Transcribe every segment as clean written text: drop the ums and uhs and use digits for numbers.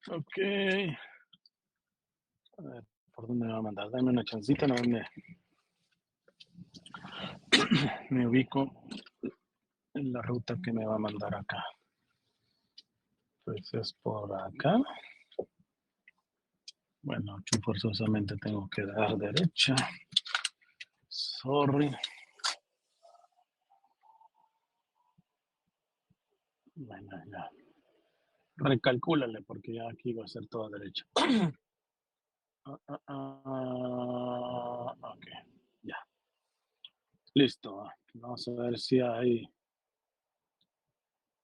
Ok. A ver, ¿por dónde me va a mandar? Dame una chancita, no me ubico en la ruta que me va a mandar acá. Pues es por acá. Bueno, aquí forzosamente tengo que dar derecha. Sorry. Bueno, ya. Recalcúlale porque ya aquí va a ser toda derecha. Ok, ya. Listo. Vamos a ver si hay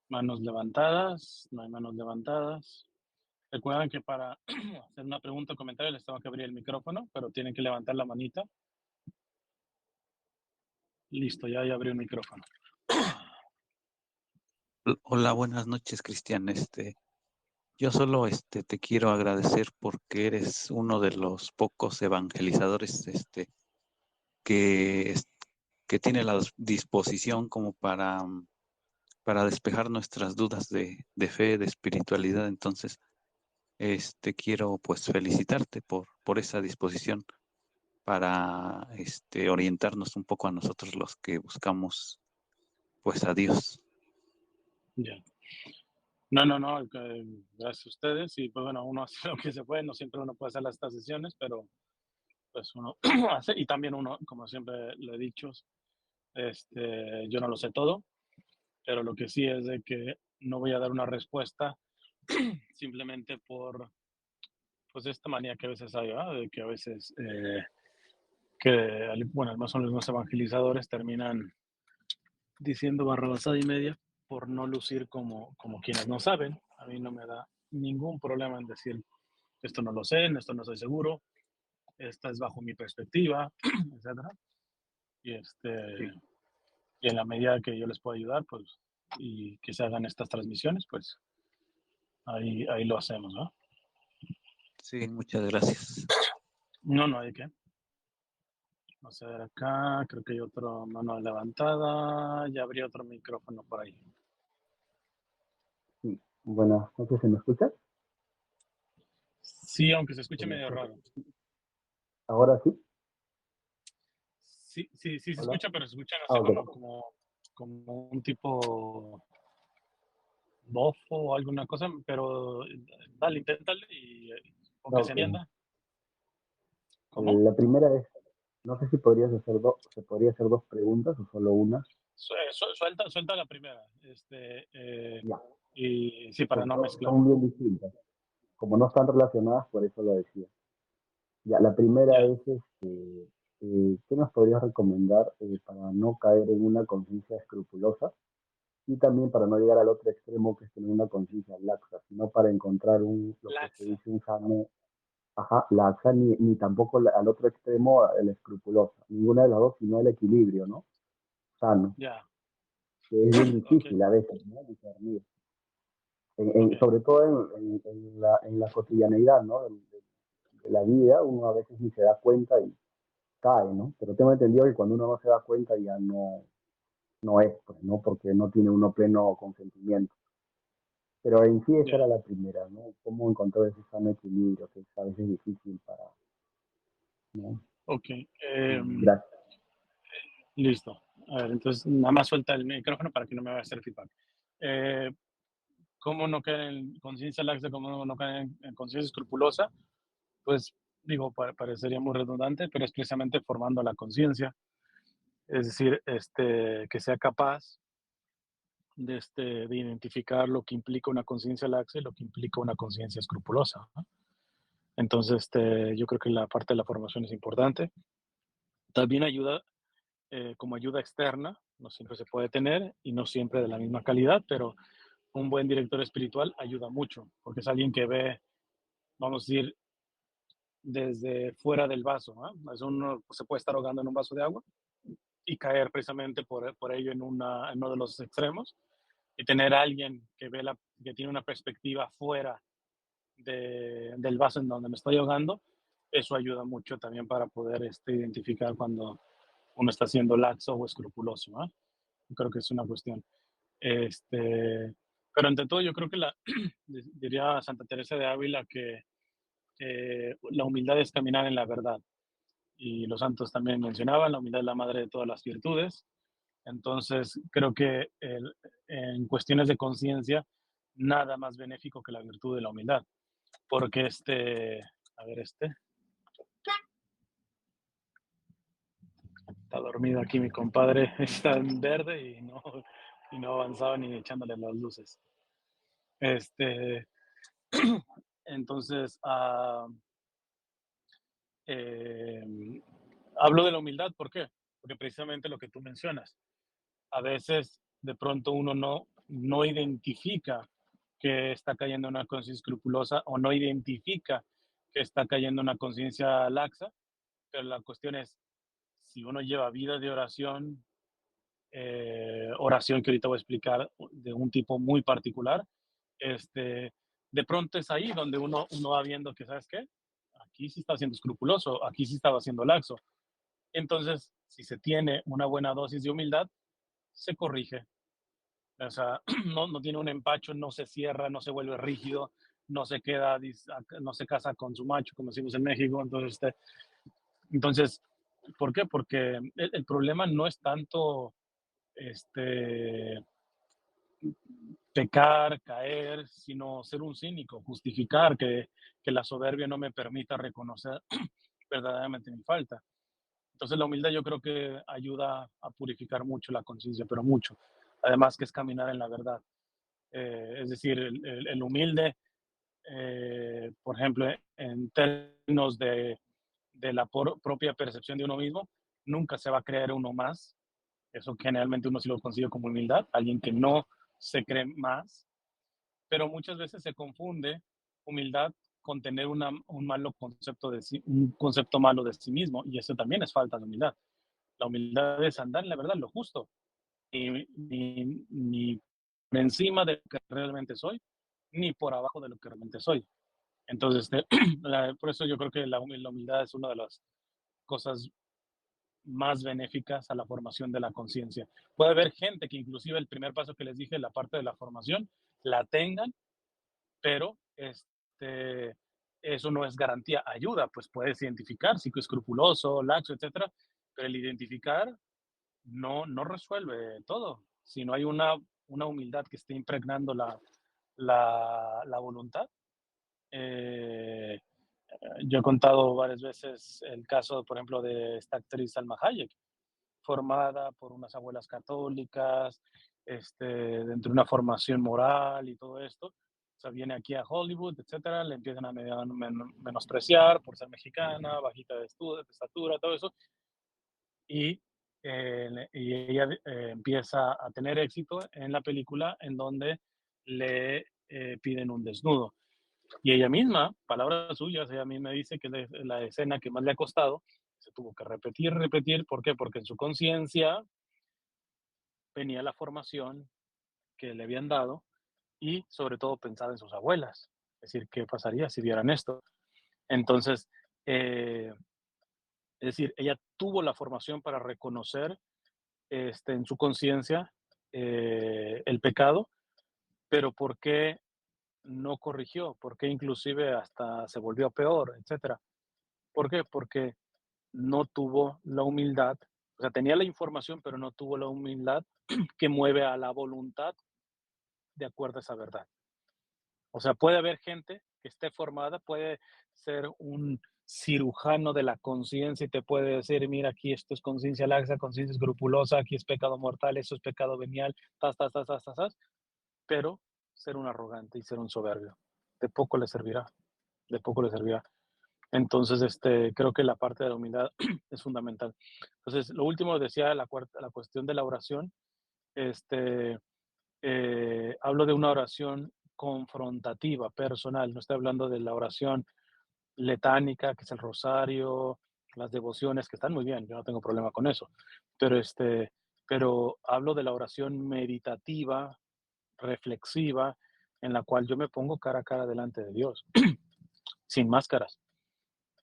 manos levantadas. No hay manos levantadas. Recuerden que para hacer una pregunta o comentario les tengo que abrir el micrófono, pero tienen que levantar la manita. Listo, ya abrí el micrófono. Hola, buenas noches, Cristian. Yo solo te quiero agradecer porque eres uno de los pocos evangelizadores que, es- que tiene la disposición como para despejar nuestras dudas de fe, de espiritualidad. Entonces, quiero pues felicitarte por esa disposición para orientarnos un poco a nosotros los que buscamos pues a Dios. Ya. No, gracias a ustedes. Y pues bueno, uno hace lo que se puede, no siempre uno puede hacer estas sesiones, pero pues uno hace, y también uno, como siempre lo he dicho, yo no lo sé todo, pero lo que sí es de que no voy a dar una respuesta simplemente por, pues, esta manía que a veces hay, ¿verdad? De que a veces, bueno, al menos los evangelizadores terminan diciendo barrabasada y media por no lucir como quienes no saben. A mí no me da ningún problema en decir, esto no lo sé, esto no estoy seguro, esta es bajo mi perspectiva, etcétera. Y, Sí, y en la medida que yo les pueda ayudar, pues, y que se hagan estas transmisiones, pues ahí lo hacemos, ¿no? sí, muchas gracias. No hay que. Vamos a ver acá, creo que hay otro mano levantada, ya habría otro micrófono por ahí. Sí, buenas noches, ¿se me escucha? Sí, aunque se escuche Buenas medio noches. raro. Ahora sí, Sí se hola. escucha, pero se escucha, no sé, Ok, como un tipo bofo o alguna cosa, pero dale, inténtale y con que se ok. entienda. ¿Cómo? La primera es, no sé si podrías hacer se podría hacer dos preguntas o solo una. Suelta la primera. Ya, Y sí, para porque no mezclar. son bien distintas. Como no están relacionadas, por eso lo decía. Ya, la primera Ya. es, ¿qué nos podrías recomendar para no caer en una conciencia escrupulosa? Y también para no llegar al otro extremo, que es tener una conciencia laxa, sino para encontrar lo que se Laxa. dice un sano. Ajá, laxa ni tampoco al otro extremo, el escrupuloso. Ninguna de las dos, sino el equilibrio, ¿no? Sano, Ya. que es bien Ok, difícil a veces, ¿no? Discernir. ok. Sobre todo en la cotidianeidad, ¿no? De la vida, uno a veces ni se da cuenta y cae, ¿no? Pero tengo entendido que cuando uno no se da cuenta ya no es, pues, ¿no? Porque no tiene uno pleno consentimiento. Pero en sí esa Ya. era la primera, ¿no? Cómo encontrar ese sano equilibrio, que es a veces difícil para, ¿no? Ok. Gracias. Listo. A ver, entonces nada más suelta el micrófono para que no me vaya a hacer feedback. Eh, ¿Cómo no caer en conciencia laxa? ¿Cómo no caer en conciencia escrupulosa? Pues digo, parecería muy redundante, pero es precisamente formando la conciencia. Es decir, que sea capaz de identificar lo que implica una conciencia laxa y lo que implica una conciencia escrupulosa, ¿no? Entonces, yo creo que la parte de la formación es importante. También ayuda como ayuda externa, no siempre se puede tener y no siempre de la misma calidad, pero un buen director espiritual ayuda mucho, porque es alguien que ve, vamos a decir, desde fuera del vaso, ¿no? Uno se puede estar ahogando en un vaso de agua y caer precisamente por ello en uno de los extremos, y tener a alguien que tiene una perspectiva fuera del vaso en donde me estoy ahogando, eso ayuda mucho también para poder identificar cuando uno está siendo laxo o escrupuloso, ¿no? Yo creo que es una cuestión. Este, Pero ante todo, yo creo que diría Santa Teresa de Ávila que la humildad es caminar en la verdad. Y los santos también mencionaban, la humildad es la madre de todas las virtudes. Entonces, creo que en cuestiones de conciencia, nada más benéfico que la virtud de la humildad. Porque a ver, está dormido aquí mi compadre, está en verde y no avanzaba ni echándole las luces. Entonces, hablo de la humildad, ¿por qué? Porque precisamente lo que tú mencionas, a veces de pronto uno no identifica que está cayendo en una conciencia escrupulosa o no identifica que está cayendo en una conciencia laxa, pero la cuestión es, si uno lleva vida de oración, oración que ahorita voy a explicar de un tipo muy particular, de pronto es ahí donde uno va viendo que, ¿sabes qué? Aquí sí está siendo escrupuloso, aquí sí estaba siendo laxo. Entonces, si se tiene una buena dosis de humildad, se corrige. O sea, no tiene un empacho, no se cierra, no se vuelve rígido, no se queda, no se casa con su macho, como decimos en México. Entonces, ¿por qué? Porque el problema no es tanto pecar, caer, sino ser un cínico, justificar que la soberbia no me permita reconocer verdaderamente mi falta. Entonces la humildad yo creo que ayuda a purificar mucho la conciencia, pero mucho. Además que es caminar en la verdad. Es decir, el humilde, por ejemplo, en términos de la propia percepción de uno mismo, nunca se va a creer uno más. Eso generalmente uno sí lo consigue como humildad, alguien que no se cree más, pero muchas veces se confunde humildad con tener un malo concepto un concepto malo de sí mismo, y eso también es falta de humildad. La humildad es andar en la verdad, lo justo, ni por encima de lo que realmente soy, ni por abajo de lo que realmente soy. Entonces, por eso yo creo que la humildad es una de las cosas más benéficas a la formación de la conciencia. Puede haber gente que inclusive el primer paso que les dije, la parte de la formación, la tengan, pero eso no es garantía. Ayuda, pues puedes identificar, psicoescrupuloso, laxo, etcétera, pero el identificar no resuelve todo. Si no hay una humildad que esté impregnando la voluntad. Yo he contado varias veces el caso, por ejemplo, de esta actriz Salma Hayek, formada por unas abuelas católicas, dentro de una formación moral y todo esto. O sea, viene aquí a Hollywood, etcétera, le empiezan a menospreciar por ser mexicana, bajita de estatura, todo eso, y ella empieza a tener éxito en la película en donde le piden un desnudo. Y ella misma, palabras suyas, ella misma dice que la escena que más le ha costado, se tuvo que repetir. ¿Por qué? Porque en su conciencia venía la formación que le habían dado y sobre todo pensaba en sus abuelas. Es decir, ¿qué pasaría si vieran esto? Entonces, es decir, ella tuvo la formación para reconocer en su conciencia el pecado, pero ¿por qué no corrigió? ¿Por qué inclusive hasta se volvió peor, etcétera? ¿Por qué? Porque no tuvo la humildad, o sea, tenía la información, pero no tuvo la humildad que mueve a la voluntad de acuerdo a esa verdad. O sea, puede haber gente que esté formada, puede ser un cirujano de la conciencia y te puede decir, mira, aquí esto es conciencia laxa, conciencia escrupulosa, aquí es pecado mortal, eso es pecado venial, pero ser un arrogante y ser un soberbio, de poco le servirá, de poco le servirá. Entonces, creo que la parte de la humildad es fundamental. Entonces, lo último decía la cuestión de la oración, hablo de una oración confrontativa, personal, no estoy hablando de la oración letánica, que es el rosario, las devociones, que están muy bien, yo no tengo problema con eso, pero, pero hablo de la oración meditativa, reflexiva, en la cual yo me pongo cara a cara delante de Dios, sin máscaras.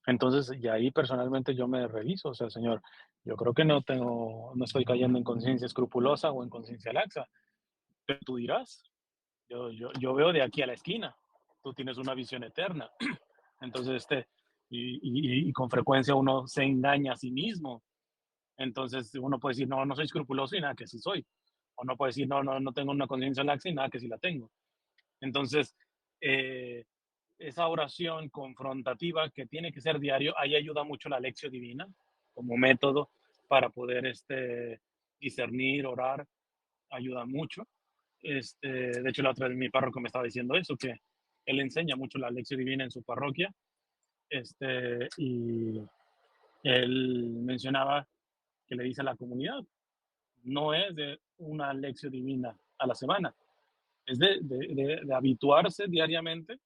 Entonces, y ahí personalmente yo me reviso, o sea, Señor, yo creo que no estoy cayendo en conciencia escrupulosa o en conciencia laxa, pero tú dirás, Yo veo de aquí a la esquina, tú tienes una visión eterna. Entonces, y con frecuencia uno se engaña a sí mismo. Entonces uno puede decir, no, no soy escrupuloso y nada, que sí soy. O no puede decir, no, no, no tengo una conciencia laxa y nada, que sí la tengo. Entonces, eh, esa oración confrontativa que tiene que ser diario, ahí ayuda mucho la lección divina como método para poder discernir, orar, ayuda mucho. De hecho, la otra vez mi párroco me estaba diciendo eso, que él enseña mucho la lección divina en su parroquia, y él mencionaba que le dice a la comunidad, no es de una lección divina a la semana, es de habituarse diariamente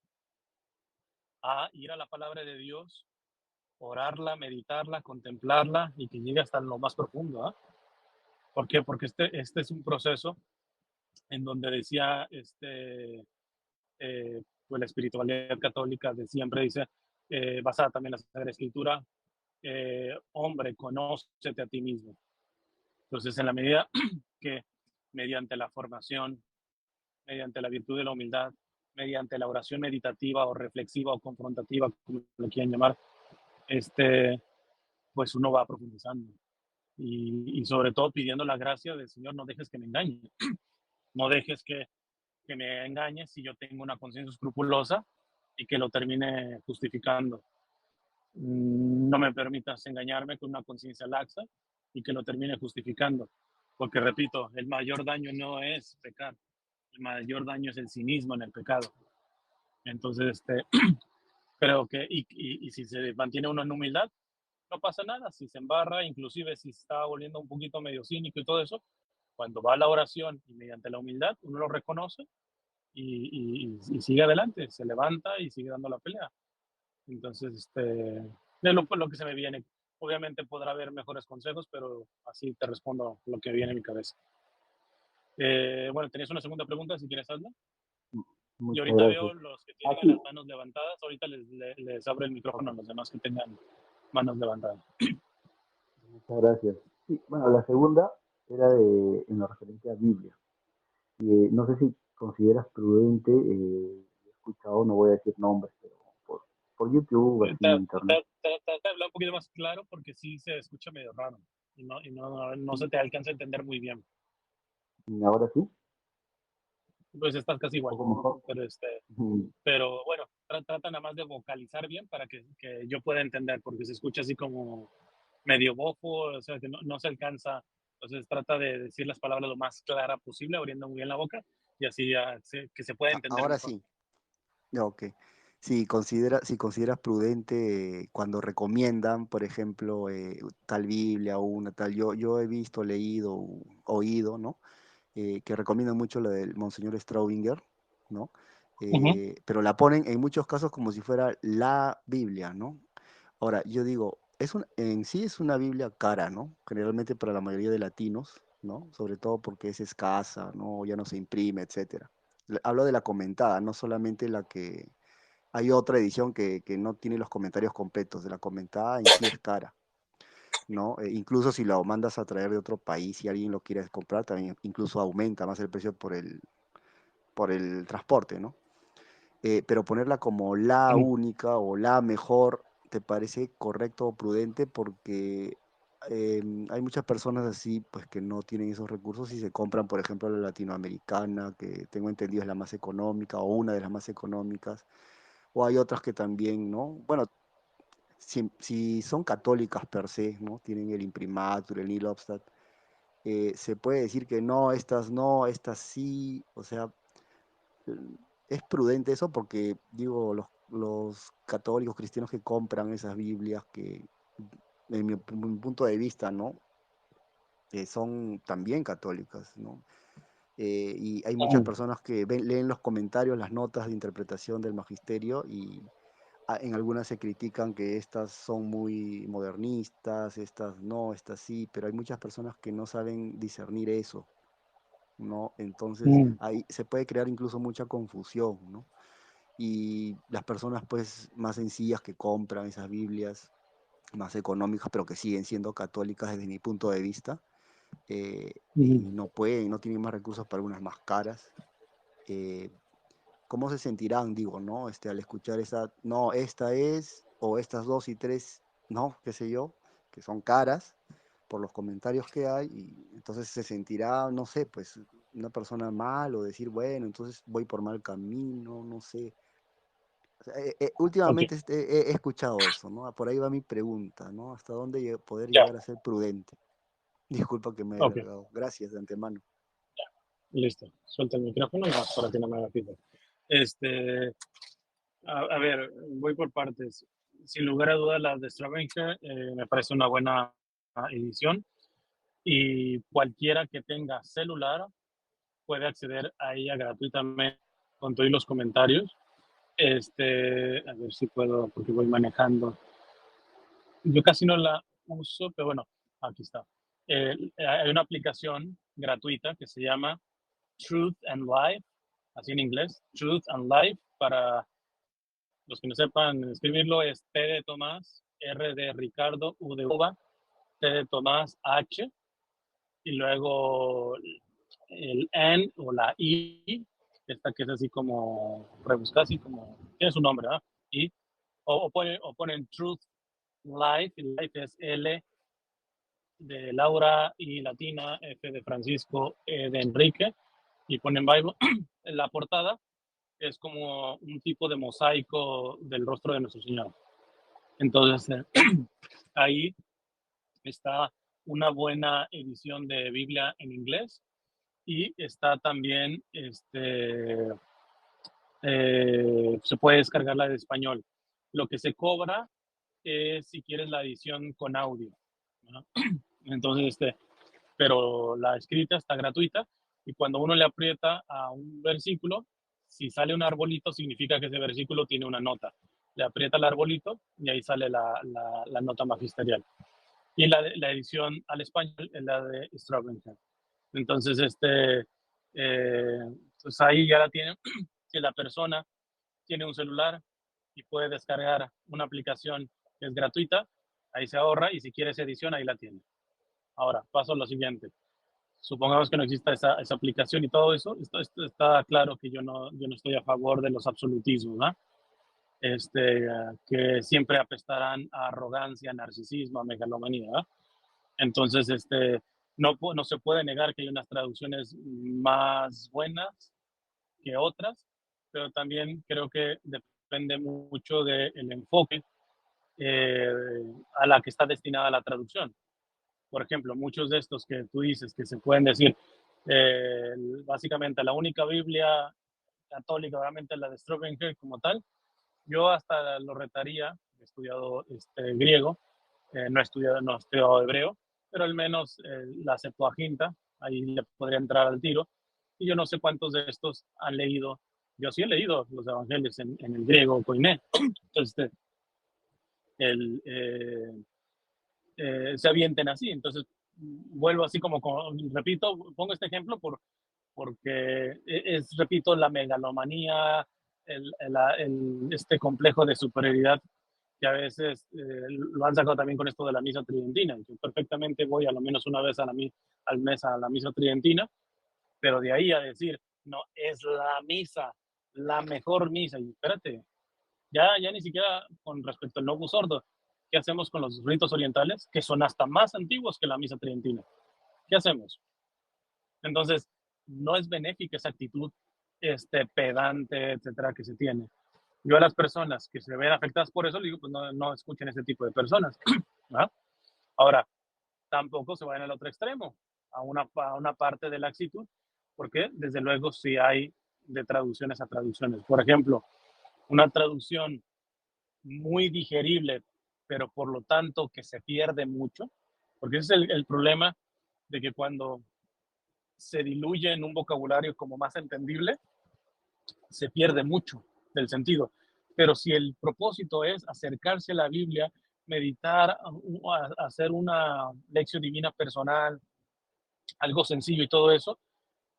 a ir a la palabra de Dios, orarla, meditarla, contemplarla y que llegue hasta lo más profundo. ¿Ah? ¿Por qué? Porque este es un proceso en donde decía pues la espiritualidad católica de siempre dice, basada también en la Sagrada Escritura, hombre, conócete a ti mismo. Entonces, en la medida que mediante la formación, mediante la virtud de la humildad, mediante la oración meditativa o reflexiva o confrontativa, como lo quieran llamar, pues uno va profundizando. Y sobre todo pidiendo la gracia del Señor, no dejes que me engañe, no dejes que me engañe si yo tengo una conciencia escrupulosa y que lo termine justificando. No me permitas engañarme con una conciencia laxa y que lo termine justificando. Porque repito, el mayor daño no es pecar, el mayor daño es el cinismo en el pecado. Entonces, creo que, y si se mantiene uno en humildad, no pasa nada. Si se embarra, inclusive si se está volviendo un poquito medio cínico y todo eso, cuando va a la oración y mediante la humildad, uno lo reconoce y sigue adelante, se levanta y sigue dando la pelea. Entonces, es lo que se me viene. Obviamente podrá haber mejores consejos, pero así te respondo lo que viene en mi cabeza. Bueno, tenías una segunda pregunta, si quieres hazla. Y Muchas ahorita gracias. veo los que tienen Aquí, las manos levantadas, ahorita les abro el micrófono a los demás que tengan manos levantadas. muchas gracias. Sí, bueno, la segunda era en lo referente a Biblia. Y, no sé si consideras prudente, he escuchado, no voy a decir nombres, pero por YouTube, así en internet. Trata de hablar un poquito más claro porque sí se escucha medio raro y no se te alcanza a entender muy bien. Y ahora sí, Pues estás casi un igual, poco mejor. pero pero bueno, trata nada más de vocalizar bien para que yo pueda entender, porque se escucha así como medio bofo, o sea, que no se alcanza. Entonces trata de decir las palabras lo más clara posible, abriendo muy bien la boca, y así ya que se pueda entender Ahora mejor. sí, ok. Si consideras prudente cuando recomiendan, por ejemplo, tal Biblia o una tal, yo he visto, leído, oído, ¿no? Que recomiendan mucho la del Monseñor Straubinger, ¿no? Ujú. Pero la ponen en muchos casos como si fuera la Biblia, ¿no? Ahora, yo digo, en sí es una Biblia cara, ¿no? Generalmente para la mayoría de latinos, ¿no? Sobre todo porque es escasa, ¿no? Ya no se imprime, etcétera. Hablo de la comentada, no solamente la que... Hay otra edición que no tiene los comentarios completos, de la comentada en sí es cara, ¿no? Incluso si lo mandas a traer de otro país, si alguien lo quiere comprar, también incluso aumenta más el precio por el transporte, ¿no? Pero ponerla como la única o la mejor, ¿te parece correcto o prudente? Porque hay muchas personas así, pues que no tienen esos recursos y se compran, por ejemplo, la latinoamericana, que tengo entendido es la más económica o una de las más económicas, o hay otras que también, ¿no? Bueno, si son católicas per se, ¿no? Tienen el imprimatur, el Nihil Obstat, se puede decir que no, estas sí, o sea, es prudente eso porque, digo, los católicos cristianos que compran esas Biblias, que en mi punto de vista, ¿no? Son también católicas, ¿no? Y hay muchas personas que leen los comentarios, las notas de interpretación del magisterio y en algunas se critican que estas son muy modernistas, estas no, estas sí, pero hay muchas personas que no saben discernir eso, ¿no? Entonces ahí se puede crear incluso mucha confusión, ¿no? Y las personas pues más sencillas que compran esas Biblias, más económicas, pero que siguen siendo católicas desde mi punto de vista, y no pueden, no tienen más recursos para unas más caras, eh, ¿cómo se sentirán, digo, ¿no? Al escuchar no, esta es, o estas 2 y 3, ¿no? Qué sé yo, que son caras por los comentarios que hay, y entonces se sentirá, no sé, pues una persona mal, o decir, bueno, entonces voy por mal camino, no sé. O sea, Ok, últimamente he escuchado eso, ¿no? Por ahí va mi pregunta, ¿no? ¿Hasta dónde poder ya, llegar a ser prudente? Disculpa que me haya ok, alargado. Gracias de antemano. listo. Suelta el micrófono más para que no me haga feedback. Este, a ver, voy por partes. Sin lugar a dudas, la de Stravenger me parece una buena edición y cualquiera que tenga celular puede acceder a ella gratuitamente con todos los comentarios. A ver si puedo, porque voy manejando. Yo casi no la uso, pero bueno, aquí está. Hay una aplicación gratuita que se llama Truth and Life, así en inglés, Truth and Life. Para los que no sepan escribirlo, es T de Tomás, R de Ricardo, U de Uva, T de Tomás, H, y luego el N o la I, esta que es así como rebuscada, así como, tiene su nombre, ¿verdad? Y, ponen Truth Life, y Life es L de Laura y latina, F de Francisco, E de Enrique, y ponen Bible. En la portada es como un tipo de mosaico del rostro de nuestro Señor. Entonces, ahí está una buena edición de Biblia en inglés, y está también, se puede descargar la de español. Lo que se cobra es si quieres la edición con audio, ¿no? Entonces, pero la escrita está gratuita, y cuando uno le aprieta a un versículo, si sale un arbolito, significa que ese versículo tiene una nota. Le aprieta el arbolito y ahí sale la nota magisterial. Y la edición al español es la de Stravenger. Entonces, pues ahí ya la tienen. Si la persona tiene un celular y puede descargar una aplicación que es gratuita, ahí se ahorra, y si quiere esa edición, ahí la tiene. Ahora, paso a lo siguiente. Supongamos que no exista esa aplicación y todo eso. Esto está claro que yo no estoy a favor de los absolutismos, ¿no? Que siempre apestarán a arrogancia, narcisismo, a megalomanía, ¿no? Entonces, no se puede negar que hay unas traducciones más buenas que otras, pero también creo que depende mucho del enfoque eh, a la que está destinada la traducción. Por ejemplo, muchos de estos que tú dices que se pueden decir, básicamente la única Biblia católica, obviamente la de Straubinger como tal, yo hasta lo retaría. He estudiado griego, no he estudiado hebreo, pero al menos la Septuaginta, ahí le podría entrar al tiro. Y yo no sé cuántos de estos han leído. Yo sí he leído los evangelios en el griego koiné. Entonces, el, se avienten así. Entonces, vuelvo así repito, pongo este ejemplo porque repito, la megalomanía, este complejo de superioridad que a veces lo han sacado también con esto de la misa tridentina. Yo perfectamente voy a lo menos una vez al mes a la misa tridentina, pero de ahí a decir, no, es la misa, la mejor misa. Y espérate, ya ni siquiera con respecto al Novus Ordo, ¿qué hacemos con los ritos orientales, que son hasta más antiguos que la misa tridentina? ¿Qué hacemos? Entonces, no es benéfica esa actitud pedante, etcétera, que se tiene. Yo a las personas que se ven afectadas por eso, le digo, pues no escuchen ese tipo de personas. ¿No? Ahora, tampoco se vayan al otro extremo, a una parte de la actitud, porque desde luego sí hay de traducciones a traducciones. Por ejemplo, una traducción muy digerible, pero por lo tanto que se pierde mucho, porque ese es el problema de que cuando se diluye en un vocabulario como más entendible, se pierde mucho del sentido. Pero si el propósito es acercarse a la Biblia, meditar, hacer una lección divina personal, algo sencillo y todo eso,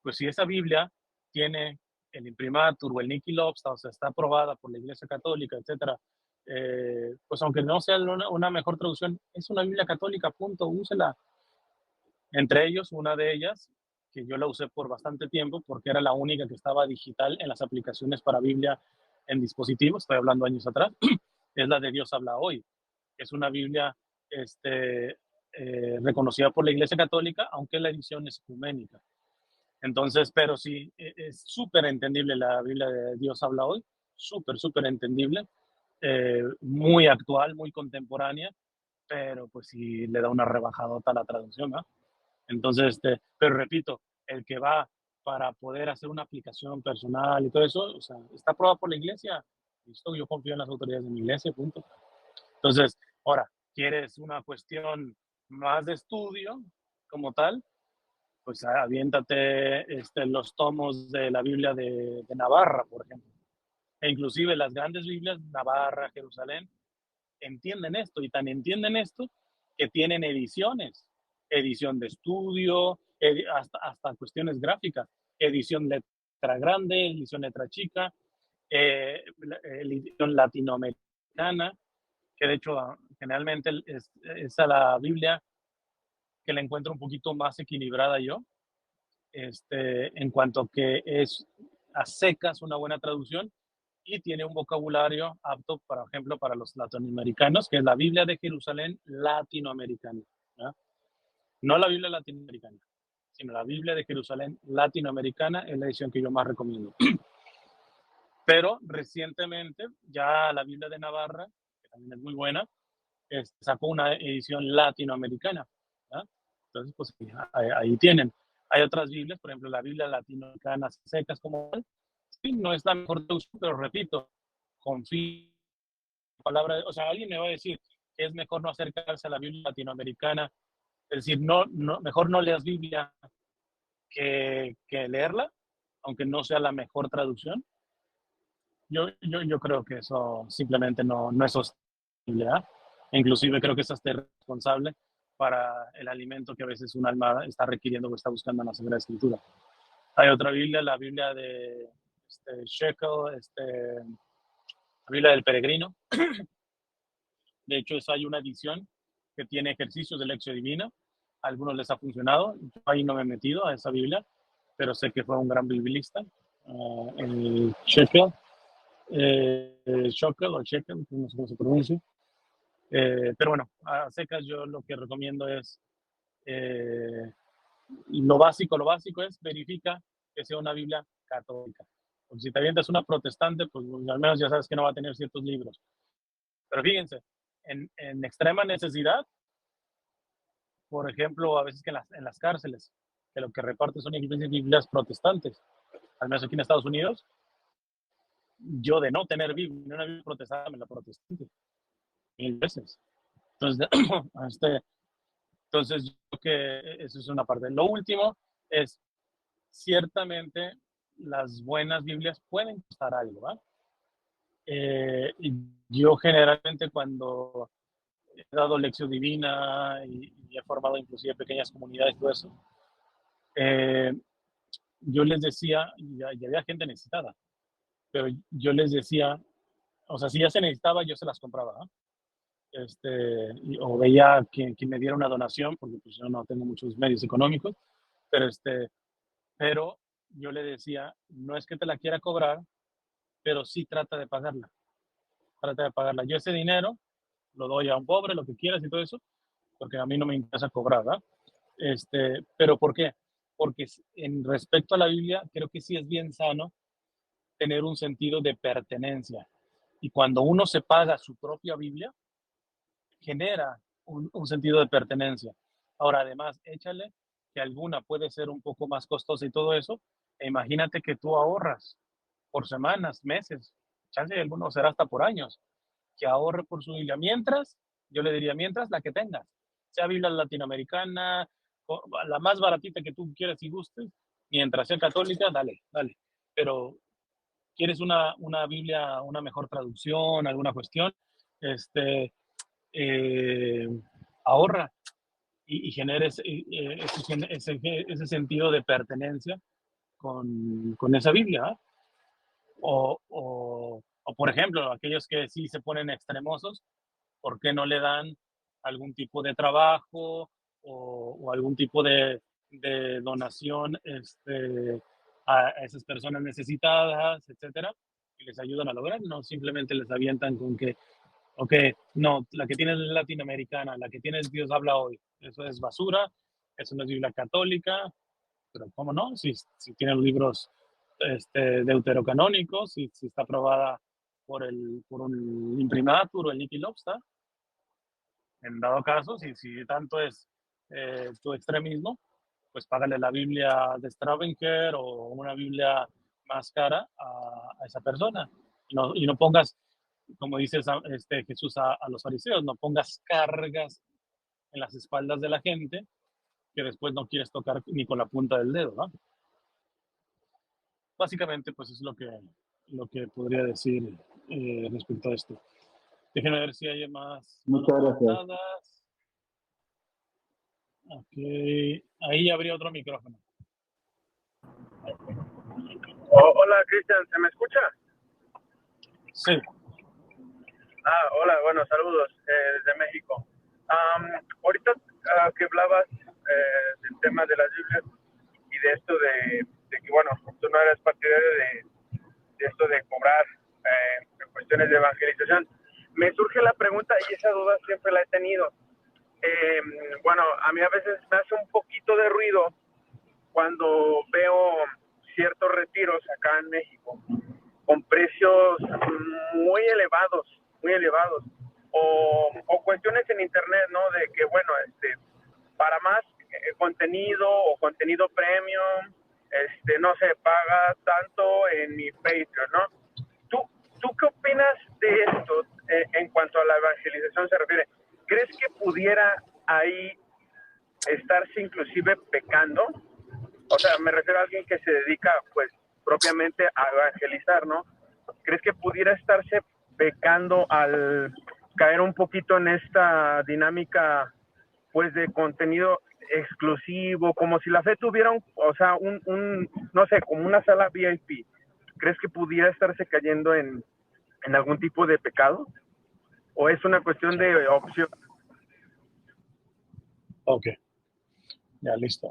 pues si esa Biblia tiene el imprimatur o el Niki Lobsta, o sea, está aprobada por la Iglesia Católica, etcétera, pues aunque no sea una mejor traducción, es una Biblia católica, punto, úsela. Entre ellos, una de ellas, que yo la usé por bastante tiempo porque era la única que estaba digital en las aplicaciones para Biblia en dispositivos, estoy hablando años atrás, es la de Dios habla hoy. Es una Biblia reconocida por la Iglesia Católica, aunque la edición es ecuménica. Entonces, pero sí, es súper entendible la Biblia de Dios habla hoy, súper entendible, muy actual, muy contemporánea, pero pues sí le da una rebajadota a la traducción, ¿no? Entonces, pero repito, el que va para poder hacer una aplicación personal y todo eso, o sea, está aprobado por la iglesia. Listo, yo confío en las autoridades de mi iglesia, punto. Entonces, ahora, ¿quieres una cuestión más de estudio como tal? Pues aviéntate los tomos de la Biblia de Navarra, por ejemplo. E inclusive las grandes Biblias, Navarra, Jerusalén, entienden esto y tan entienden esto que tienen ediciones, edición de estudio, hasta cuestiones gráficas, edición letra grande, edición letra chica, edición latinoamericana, que de hecho generalmente es a la Biblia que la encuentro un poquito más equilibrada yo, en cuanto que es a secas una buena traducción y tiene un vocabulario apto, por ejemplo, para los latinoamericanos, que es la Biblia de Jerusalén latinoamericana. ¿No? No la Biblia latinoamericana, sino la Biblia de Jerusalén latinoamericana es la edición que yo más recomiendo. Pero recientemente ya la Biblia de Navarra, que también es muy buena, sacó una edición latinoamericana. ¿No? Entonces, pues ahí tienen. Hay otras Biblias, por ejemplo, la Biblia latinoamericana secas como tal. Sí, no es la mejor traducción, pero repito, confío en la palabra. O sea, alguien me va a decir que es mejor no acercarse a la Biblia latinoamericana. Es decir, mejor no leas Biblia que leerla, aunque no sea la mejor traducción. Yo creo que eso simplemente no es sostenible. ¿Eh? Inclusive creo que es hasta responsable para el alimento que a veces un alma está requiriendo o está buscando en la Sagrada Escritura. Hay otra Biblia, la Biblia de Shekel, la Biblia del Peregrino. De hecho, hay una edición que tiene ejercicios de lección divina. A algunos les ha funcionado. Yo ahí no me he metido a esa Biblia, pero sé que fue un gran biblista. El Shekel, Shekel o Shekel, no sé cómo se pronuncia. Pero bueno, a secas yo lo que recomiendo es lo básico es verifica que sea una Biblia católica. Porque si te avientas una protestante, pues al menos ya sabes que no va a tener ciertos libros. Pero fíjense, en extrema necesidad, por ejemplo, a veces que en las cárceles, que lo que reparten son Biblias protestantes, al menos aquí en Estados Unidos, yo de no tener Biblia, una Biblia protestante, me la protestante 1000 veces. Entonces, entonces, yo creo que eso es una parte. Lo último es, ciertamente, las buenas Biblias pueden costar algo. ¿Va? Yo generalmente cuando he dado lección divina y he formado inclusive pequeñas comunidades y todo eso, yo les decía, y había gente necesitada, pero yo les decía, o sea, si ya se necesitaba, yo se las compraba. ¿No? O veía que me diera una donación, porque pues yo no tengo muchos medios económicos, pero, pero yo le decía, no es que te la quiera cobrar, pero sí trata de pagarla. Trata de pagarla. Yo ese dinero lo doy a un pobre, lo que quieras y todo eso, porque a mí no me interesa cobrar, ¿verdad? Pero ¿por qué? Porque en respecto a la Biblia, creo que sí es bien sano tener un sentido de pertenencia. Y cuando uno se paga su propia Biblia, genera un sentido de pertenencia. Ahora, además, échale que alguna puede ser un poco más costosa y todo eso, e imagínate que tú ahorras por semanas, meses, chance alguno será hasta por años, que ahorre por su Biblia. Mientras, yo le diría, mientras la que tengas, sea Biblia latinoamericana, la más baratita que tú quieras y gustes, mientras sea católica, dale. Pero quieres una Biblia, una mejor traducción, alguna cuestión, ahorra y genere ese sentido de pertenencia con esa Biblia. ¿Eh? O, por ejemplo, aquellos que sí se ponen extremosos, ¿por qué no le dan algún tipo de trabajo o algún tipo de de donación a esas personas necesitadas, etcétera, y les ayudan a lograr, no simplemente les avientan con que, ok, no, la que tienes es latinoamericana, la que tienes Dios habla hoy, eso es basura, eso no es Biblia católica, pero ¿cómo no? Si tienen libros deuterocanónicos, si está aprobada por un imprimatur o el Niki Lobsta, en dado caso, si tanto es tu extremismo, pues págale la Biblia de Stravenger o una Biblia más cara a esa persona. Y no pongas, como dice Jesús a los fariseos, no pongas cargas en las espaldas de la gente que después no quieres tocar ni con la punta del dedo, ¿no? Básicamente, pues es lo que podría decir respecto a esto. Déjenme ver si hay más manos Muchas gracias. levantadas. Ok, ahí habría otro micrófono. Hola, Cristian, ¿se me escucha? Sí, Hola, bueno, saludos desde México. Ahorita que hablabas del tema de las Biblias y de esto de que, bueno, tú no eres partidario de esto de cobrar en cuestiones de evangelización, me surge la pregunta y esa duda siempre la he tenido. Bueno, a mí a veces me hace un poquito de ruido cuando veo ciertos retiros acá en México con precios muy elevados, o cuestiones en internet, ¿no? De que, bueno, para más contenido o contenido premium, no se paga tanto en mi Patreon, ¿no? ¿Tú qué opinas de esto en cuanto a la evangelización se refiere? ¿Crees que pudiera ahí estarse inclusive pecando? O sea, me refiero a alguien que se dedica, pues, propiamente a evangelizar, ¿no? ¿Crees que pudiera estarse pecando al caer un poquito en esta dinámica, pues, de contenido exclusivo, como si la fe tuviera no sé, como una sala VIP? ¿Crees que pudiera estarse cayendo en algún tipo de pecado? ¿O es una cuestión de opción? ok, ya listo.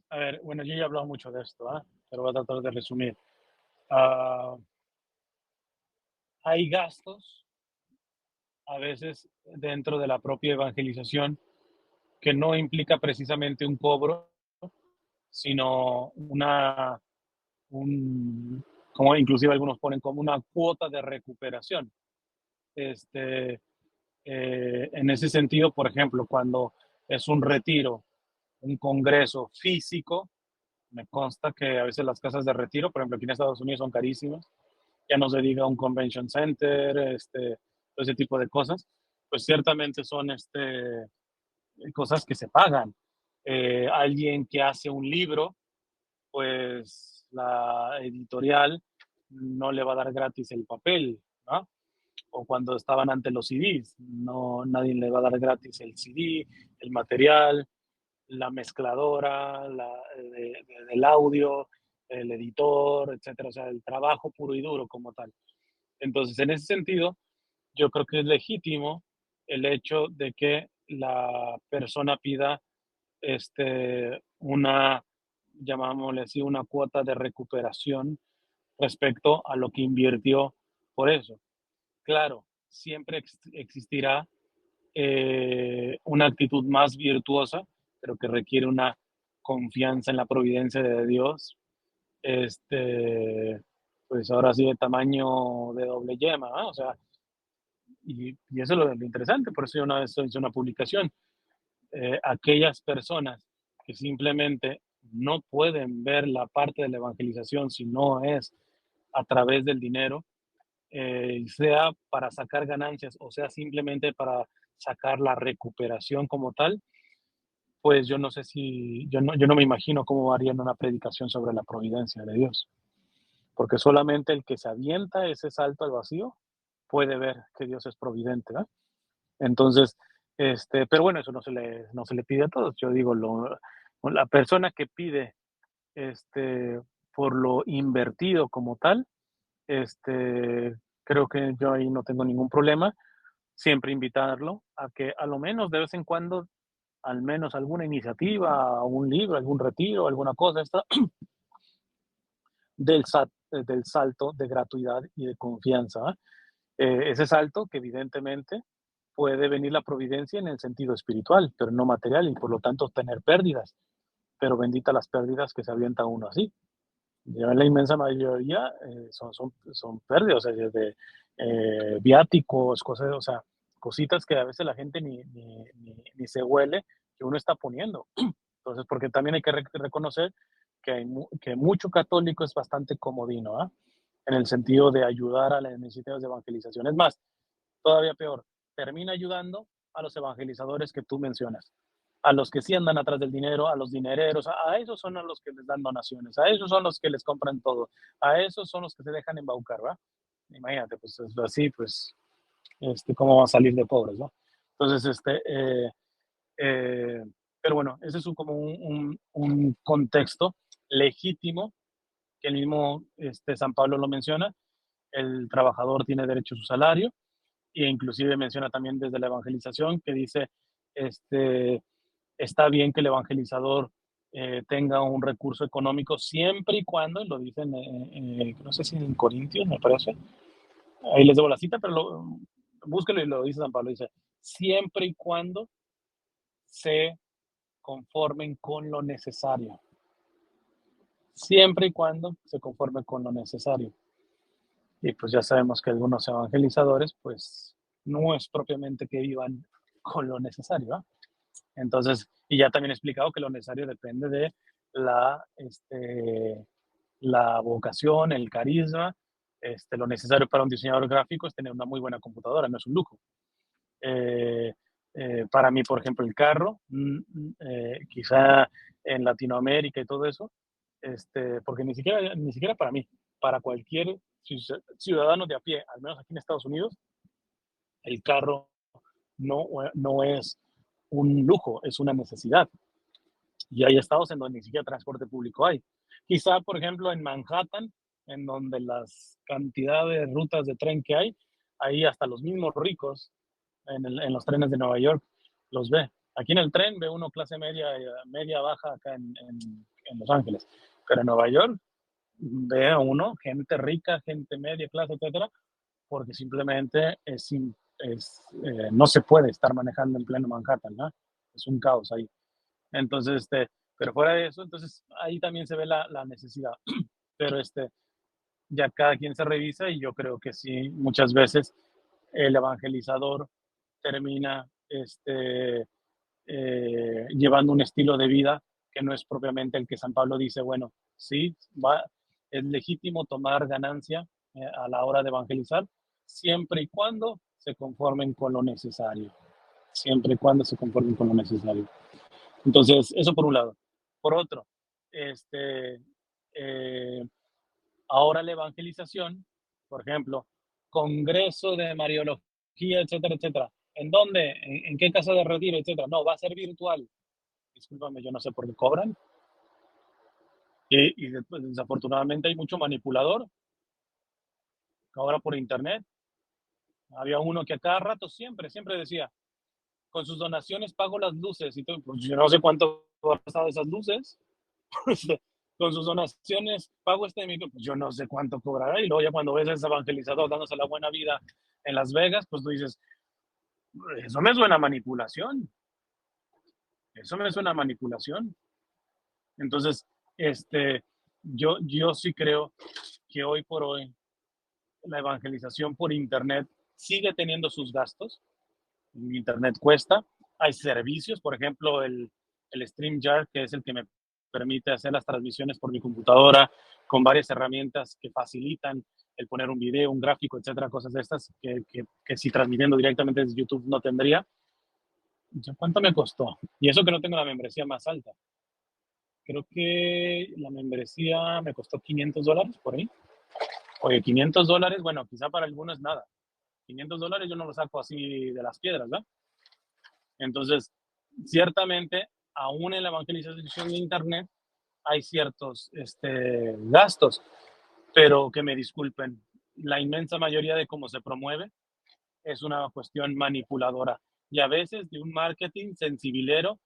A ver, bueno, yo ya he hablado mucho de esto, pero voy a tratar de resumir. Ah, hay gastos a veces dentro de la propia evangelización que no implica precisamente un cobro, sino como inclusive algunos ponen como una cuota de recuperación. En ese sentido, por ejemplo, cuando es un retiro, un congreso físico, me consta que a veces las casas de retiro, por ejemplo, aquí en Estados Unidos son carísimas, ya no se diga un convention center, todo ese tipo de cosas, pues ciertamente son cosas que se pagan. Alguien que hace un libro, pues la editorial no le va a dar gratis el papel, ¿no? O cuando estaban ante los CDs, no, nadie le va a dar gratis el CD, el material, la mezcladora, del audio, el editor, etcétera, o sea, el trabajo puro y duro como tal. Entonces, en ese sentido, yo creo que es legítimo el hecho de que la persona pida una, llamámosle así, una cuota de recuperación respecto a lo que invirtió por eso. Claro, siempre existirá una actitud más virtuosa, pero que requiere una confianza en la providencia de Dios, pues ahora sí de tamaño de doble yema, ¿no? O sea, y eso es lo interesante, por eso yo una vez hice una publicación. Aquellas personas que simplemente no pueden ver la parte de la evangelización si no es a través del dinero, sea para sacar ganancias o sea simplemente para sacar la recuperación como tal, pues yo no sé si, yo no me imagino cómo harían una predicación sobre la providencia de Dios, porque solamente el que se avienta ese salto al vacío puede ver que Dios es providente, ¿verdad? Entonces, pero bueno, eso no se le pide a todos. Yo digo, la persona que pide por lo invertido como tal, creo que yo ahí no tengo ningún problema, siempre invitarlo a que a lo menos de vez en cuando, al menos alguna iniciativa, un libro, algún retiro, alguna cosa, esta, del salto de gratuidad y de confianza. Ese salto que evidentemente puede venir la providencia en el sentido espiritual, pero no material, y por lo tanto tener pérdidas, pero bendita las pérdidas que se avienta uno así. Ya en la inmensa mayoría son pérdidas, o sea, desde viáticos, cosas, o sea, cositas que a veces la gente ni se huele que uno está poniendo. Entonces, porque también hay que reconocer que mucho católico es bastante comodino, ¿ah? En el sentido de ayudar a las iniciativas de evangelización. Es más, todavía peor, termina ayudando a los evangelizadores que tú mencionas, a los que sí andan atrás del dinero, a los dinereros, a esos son a los que les dan donaciones, a esos son los que les compran todo, a esos son los que se dejan embaucar, ¿va? Imagínate, pues así, pues, cómo van a salir de pobres, ¿no? Entonces, eh, pero bueno, ese es como un contexto legítimo que el mismo San Pablo lo menciona. El trabajador tiene derecho a su salario, e inclusive menciona también desde la evangelización que dice, está bien que el evangelizador tenga un recurso económico siempre y cuando, lo dicen, no sé si en Corintios, me parece, ahí les debo la cita, pero búsquelo y lo dice San Pablo, dice, siempre y cuando se conformen con lo necesario. Siempre y cuando se conforme con lo necesario. Y pues ya sabemos que algunos evangelizadores, pues no es propiamente que vivan con lo necesario, ¿eh? Entonces, y ya también he explicado que lo necesario depende de la vocación, el carisma. Lo necesario para un diseñador gráfico es tener una muy buena computadora, no es un lujo. Para mí, por ejemplo, el carro, quizá en Latinoamérica y todo eso, porque ni siquiera para mí, para cualquier ciudadano de a pie, al menos aquí en Estados Unidos, el carro no es un lujo, es una necesidad. Y hay estados en donde ni siquiera transporte público hay. Quizá, por ejemplo, en Manhattan, en donde las cantidades de rutas de tren que hay, ahí hasta los mismos ricos en los trenes de Nueva York los ve. Aquí en el tren ve uno clase media baja acá en Los Ángeles, pero en Nueva York ve a uno gente rica, gente media clase, etcétera, porque simplemente no se puede estar manejando en pleno Manhattan, ¿no? Es un caos ahí. Entonces, pero fuera de eso, entonces ahí también se ve la necesidad. Pero ya cada quien se revisa y yo creo que sí, muchas veces el evangelizador termina llevando un estilo de vida que no es propiamente el que San Pablo dice, bueno, sí, es legítimo tomar ganancia a la hora de evangelizar, siempre y cuando se conformen con lo necesario. Siempre y cuando se conformen con lo necesario. Entonces, eso por un lado. Por otro, ahora la evangelización, por ejemplo, congreso de Mariología, etcétera, etcétera. ¿En dónde? ¿En qué casa de retiro, etcétera? No, va a ser virtual. Discúlpame, yo no sé por qué cobran. Y después, desafortunadamente hay mucho manipulador. Ahora por internet. Había uno que a cada rato siempre decía, con sus donaciones pago las luces. Y todo, pues yo no sé cuánto ha costado esas luces. Con sus donaciones pago micro, pues yo no sé cuánto cobrará. Y luego ya cuando ves a ese evangelizador dándose la buena vida en Las Vegas, pues tú dices, eso me suena a manipulación. Eso me suena a manipulación. Entonces, yo sí creo que hoy por hoy la evangelización por internet sigue teniendo sus gastos. Internet cuesta. Hay servicios, por ejemplo, el StreamYard, que es el que me permite hacer las transmisiones por mi computadora con varias herramientas que facilitan el poner un video, un gráfico, etcétera, cosas de estas que si transmitiendo directamente desde YouTube no tendría. ¿Cuánto me costó? Y eso que no tengo la membresía más alta. Creo que la membresía me costó $500 por ahí. Oye, $500, bueno, quizá para algunos es nada. $500 yo no lo saco así de las piedras, ¿verdad? Entonces, ciertamente, aún en la evangelización de Internet hay ciertos gastos, pero que me disculpen, la inmensa mayoría de cómo se promueve es una cuestión manipuladora y a veces de un marketing sensibilero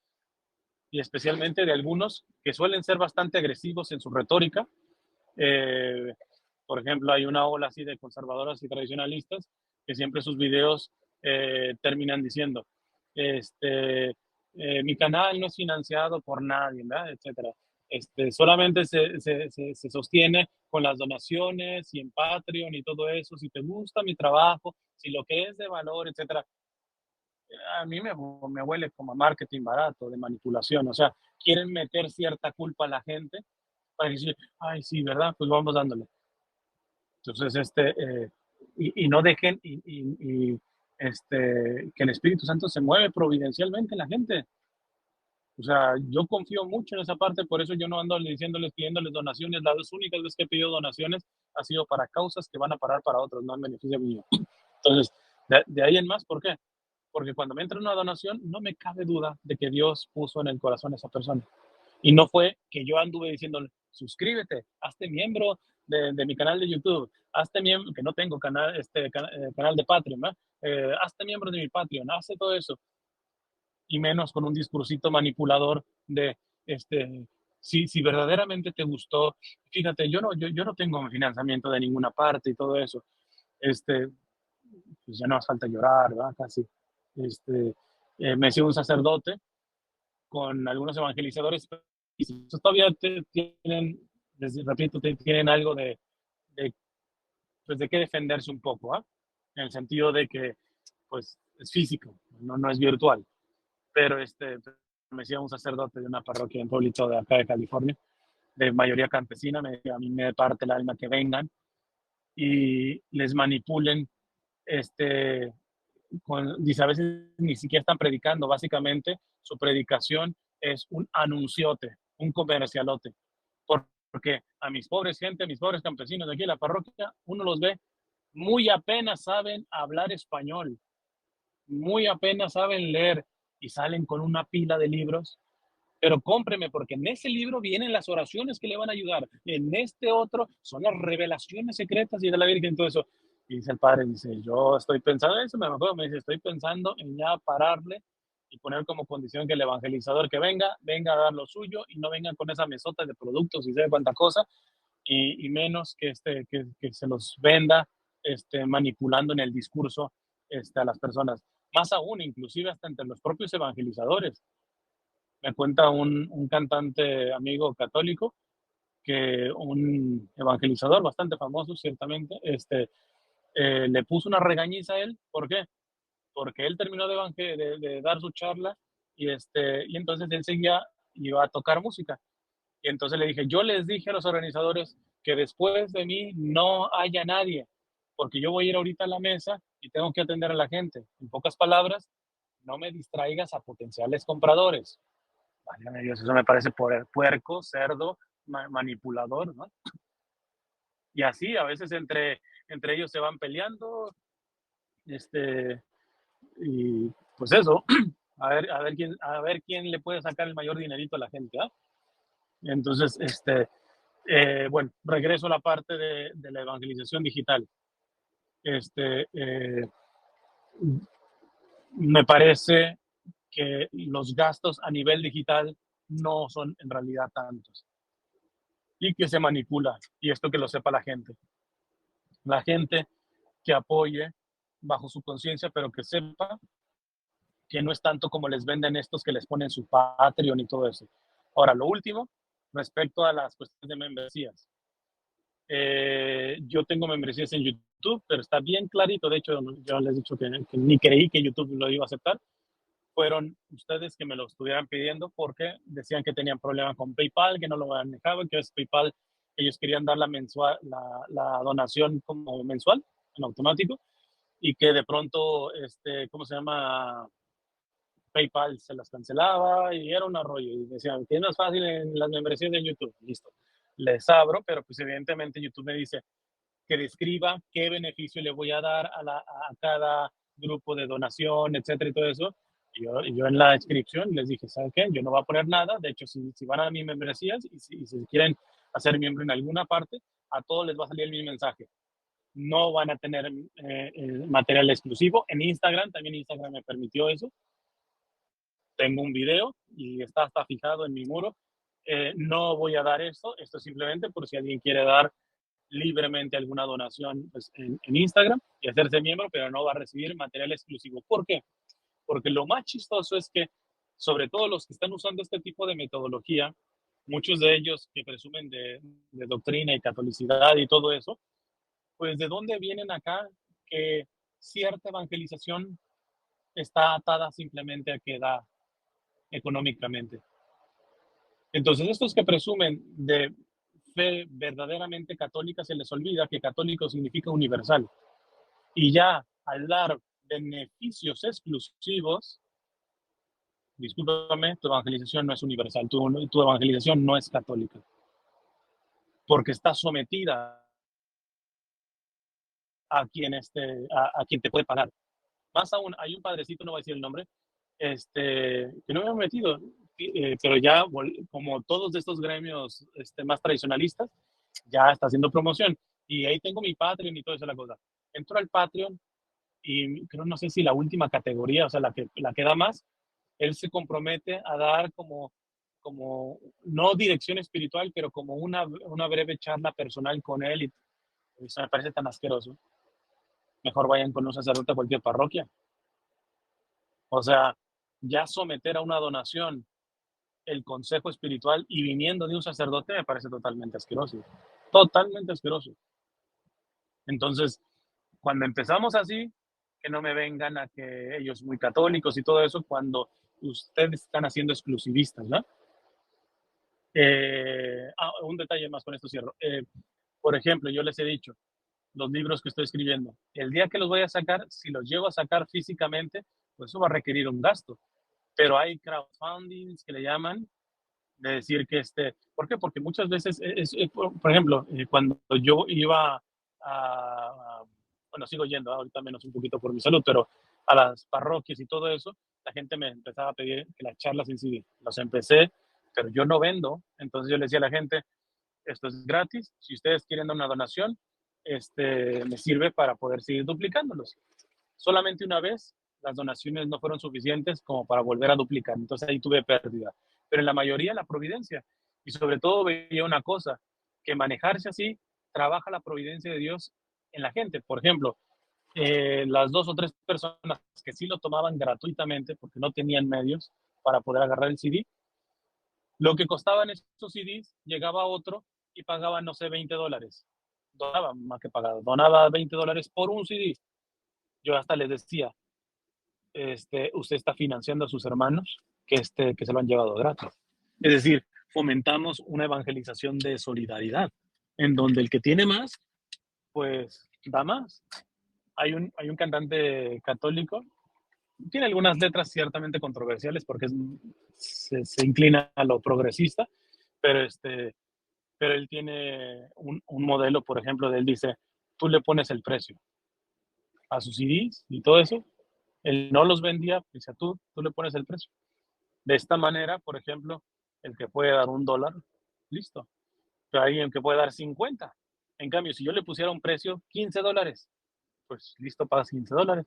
y especialmente de algunos que suelen ser bastante agresivos en su retórica. Eh, por ejemplo, hay una ola así de conservadoras y tradicionalistas que siempre sus videos terminan diciendo, mi canal no es financiado por nadie, ¿verdad? Etcétera. Solamente se sostiene con las donaciones y en Patreon y todo eso. Si te gusta mi trabajo, si lo que es de valor, etcétera. A mí me huele como a marketing barato, de manipulación. O sea, quieren meter cierta culpa a la gente para decir, ay, sí, ¿verdad? Pues vamos dándole. Entonces, y no dejen que el Espíritu Santo se mueve providencialmente en la gente. O sea, yo confío mucho en esa parte, por eso yo no ando diciéndoles, pidiéndoles donaciones. Las dos únicas veces que he pedido donaciones ha sido para causas que van a parar para otros, no en beneficio mío. Entonces, de ahí en más, ¿por qué? Porque cuando me entra una donación, no me cabe duda de que Dios puso en el corazón a esa persona. Y no fue que yo anduve diciéndole, suscríbete, hazte miembro de mi canal de YouTube, hazte miembro, que no tengo canal, canal de Patreon, hazte miembro de mi Patreon, hazte todo eso. Y menos con un discursito manipulador de, si verdaderamente te gustó, fíjate, yo no tengo financiamiento de ninguna parte y todo eso. Pues ya no hace falta llorar, ¿verdad? Casi. Me decía un sacerdote con algunos evangelizadores y todavía tienen, les repito, tienen algo pues de qué defenderse un poco, ¿ah? En el sentido de que, pues, es físico, no es virtual. Pero me decía un sacerdote de una parroquia en pueblito de acá de California, de mayoría campesina, me decía, a mí me parte el alma que vengan y les manipulen, dice, a veces ni siquiera están predicando, básicamente su predicación es un anunciote, un comercialote, porque a mis pobres gente, a mis pobres campesinos de aquí en la parroquia, uno los ve, muy apenas saben hablar español, muy apenas saben leer y salen con una pila de libros, pero cómpreme porque en ese libro vienen las oraciones que le van a ayudar, en este otro son las revelaciones secretas y de la Virgen, todo eso. Y dice el padre, dice, yo estoy pensando, eso me acuerdo, me dice, estoy pensando en ya pararle y poner como condición que el evangelizador que venga a dar lo suyo y no venga con esa mesota de productos y sé cuánta cosa, y menos que se los venda manipulando en el discurso a las personas. Más aún, inclusive hasta entre los propios evangelizadores. Me cuenta un cantante amigo católico que un evangelizador bastante famoso, ciertamente, le puso una regañiza a él. ¿Por qué? Porque él terminó de dar su charla y entonces él seguía, iba a tocar música. Y entonces le dije, yo les dije a los organizadores que después de mí no haya nadie, porque yo voy a ir ahorita a la mesa y tengo que atender a la gente. En pocas palabras, no me distraigas a potenciales compradores. Válgame Dios, eso me parece puerco, cerdo, manipulador, ¿no? Y así, a veces entre ellos se van peleando, y pues eso, a ver quién le puede sacar el mayor dinerito a la gente, ¿ah? Entonces, bueno, regreso a la parte de la evangelización digital. Me parece que los gastos a nivel digital no son en realidad tantos y que se manipula, y esto que lo sepa la gente. La gente que apoye bajo su conciencia, pero que sepa que no es tanto como les venden estos que les ponen su Patreon y todo eso. Ahora, lo último, respecto a las cuestiones de membresías. Yo tengo membresías en YouTube, pero está bien clarito. De hecho, yo les he dicho que ni creí que YouTube lo iba a aceptar. Fueron ustedes que me lo estuvieran pidiendo porque decían que tenían problemas con PayPal, que no lo manejaban, que es PayPal, ellos querían dar la donación como mensual, en automático, y que de pronto, ¿cómo se llama? PayPal se las cancelaba y era un arroyo. Y decían, que es más fácil en las membresías de YouTube. Listo. Les abro, pero pues evidentemente YouTube me dice que describa qué beneficio le voy a dar a cada grupo de donación, etcétera, y todo eso. Y yo en la descripción les dije, ¿saben qué? Yo no voy a poner nada. De hecho, si van a mis membresías y si quieren hacer miembro en alguna parte, a todos les va a salir el mismo mensaje. no van a tener material exclusivo. En Instagram, también Instagram me permitió eso. Tengo un video y está hasta fijado en mi muro. No voy a dar esto es simplemente por si alguien quiere dar libremente alguna donación pues, en Instagram y hacerse miembro, pero no va a recibir material exclusivo. ¿Por qué? Porque lo más chistoso es que, sobre todo los que están usando este tipo de metodología, muchos de ellos que presumen de doctrina y catolicidad y todo eso, pues de dónde vienen acá que cierta evangelización está atada simplemente a que da económicamente. Entonces, estos que presumen de fe verdaderamente católica, se les olvida que católico significa universal. Y ya al dar beneficios exclusivos, discúlpame, tu evangelización no es universal, tu evangelización no es católica, porque está sometida a quien, a quien te puede pagar. Más aún, hay un padrecito, no voy a decir el nombre, que no me he metido, pero ya como todos de estos gremios más tradicionalistas, ya está haciendo promoción. Y ahí tengo mi Patreon y todo eso, la cosa. Entro al Patreon y creo, no sé si la última categoría, o sea, la que da más, él se compromete a dar como no dirección espiritual, pero como una breve charla personal con él. Y eso me parece tan asqueroso. Mejor vayan con un sacerdote a cualquier parroquia. O sea, ya someter a una donación el consejo espiritual y viniendo de un sacerdote me parece totalmente asqueroso. Totalmente asqueroso. Entonces, cuando empezamos así, que no me vengan a que ellos muy católicos y todo eso, cuando ustedes están haciendo exclusivistas, ¿no? Un detalle más, con esto cierro. Por ejemplo, yo les he dicho, los libros que estoy escribiendo, el día que los voy a sacar, si los llego a sacar físicamente, pues eso va a requerir un gasto. Pero hay crowdfundings que le llaman, de decir que ¿por qué? Porque muchas veces, por ejemplo, cuando yo iba bueno, sigo yendo, ahorita menos un poquito por mi salud, pero a las parroquias y todo eso, la gente me empezaba a pedir que las charlas en CD. Los empecé, pero yo no vendo, entonces yo le decía a la gente, esto es gratis, si ustedes quieren dar una donación, me sirve para poder seguir duplicándolos. Solamente una vez las donaciones no fueron suficientes como para volver a duplicar, entonces ahí tuve pérdida. Pero en la mayoría la providencia. Y sobre todo veía una cosa, que manejarse así trabaja la providencia de Dios en la gente. Por ejemplo, las 2 o 3 personas que sí lo tomaban gratuitamente porque no tenían medios para poder agarrar el CD, lo que costaban esos CDs, llegaba otro y pagaba, no sé, $20. Donaba más que pagado, donaba $20 por un CD. Yo hasta les decía, usted está financiando a sus hermanos que se lo han llevado gratis. Es decir, fomentamos una evangelización de solidaridad, en donde el que tiene más, pues da más. Hay un cantante católico, tiene algunas letras ciertamente controversiales porque se inclina a lo progresista, pero, pero él tiene un modelo, por ejemplo, de él dice, tú le pones el precio a sus CDs y todo eso, él no los vendía, dice, tú le pones el precio. De esta manera, por ejemplo, el que puede dar $1, listo. Pero hay el que puede dar 50. En cambio, si yo le pusiera un precio, $15, pues listo, pagas $15.